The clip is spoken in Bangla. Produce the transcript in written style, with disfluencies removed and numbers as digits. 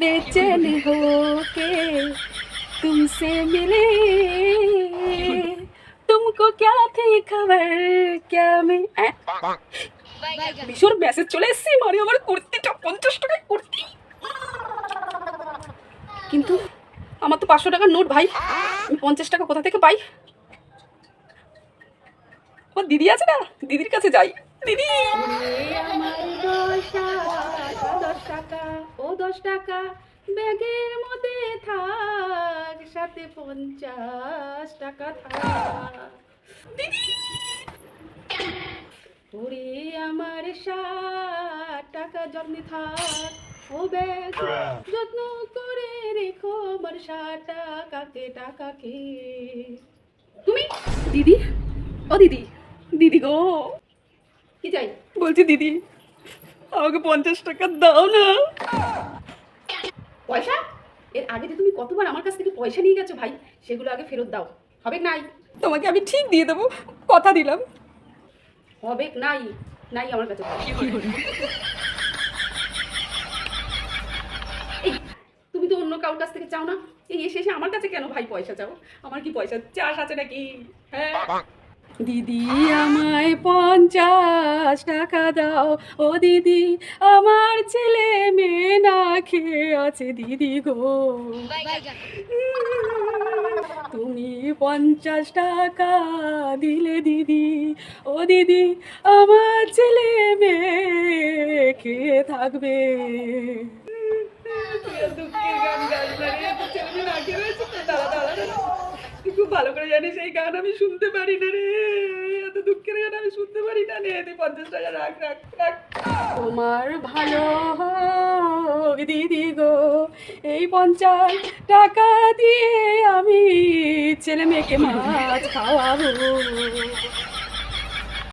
बेचैन होके तुमसे मिले, तुमको क्या थी खबर, क्या मैं ভীষণ মেসেজ চলে এসেছে মানে আমার কুর্তিটা 50 টাকায় কুর্তি, কিন্তু আমার তো 500 টাকার নোট ভাই, আমি 50 টাকা কোথা থেকে পাই? আমার দিদি আছে না, দিদির কাছে যাই। দিদি আমার 10 টাকা ও 10 টাকা ব্যাগের মধ্যে থাক, সাথে 50 টাকা থাক। দিদি ওরে আমার 60 টাকা যত্নে থাক, ও ব্যাগ যত্ন করে রেখো আমার 60 টাকাকে। তুমি দিদি, ও দিদি, দিদি গো, কি চাই? বলছি দিদি আমাকে 50 টাকা দাও না। পয়সা? এর আগে যে তুমি কতবার আমার কাছ থেকে পয়সা নিয়ে গেছো ভাই, সেগুলো আগে ফেরত দাও। হবে নাই? তোমাকে আমি ঠিক দিয়ে দেবো, কথা দিলাম। হবে নাই, নাই আমার কাছে। এই তুমি তো অন্য কারোর কাছ থেকে চাও না, এই এসে এসে আমার কাছে কেন ভাই পয়সা চাও? আমার কি পয়সা চাষ আছে নাকি? হ্যাঁ দিদি আমায় 50 টাকা দাও, ও দিদি আমার ছেলে মেয়ে না খেয়ে আছে দিদি গো, তুমি 50 টাকা দিলে দিদি, ও দিদি আমার ছেলে মেয়ে খেয়ে থাকবে। দুঃখের গান গাই না রে, তো ছেলে মেয়ে না খেয়ে রয়েছে তো, দাঁড়া দাঁড়া দাঁড়া, তুই খুব ভালো করে জানিস এই গান আমি শুনতে পারি না রে, এত দুঃখের গান আমি শুনতে পারি না রে। তুই 50 টাকা রাখ রাখ রাখ। তোমার ভালো হোক দিদি গো, এই 50 টাকা দিয়ে আমি ছেলে মেয়েকে মাছ খাওয়াবো।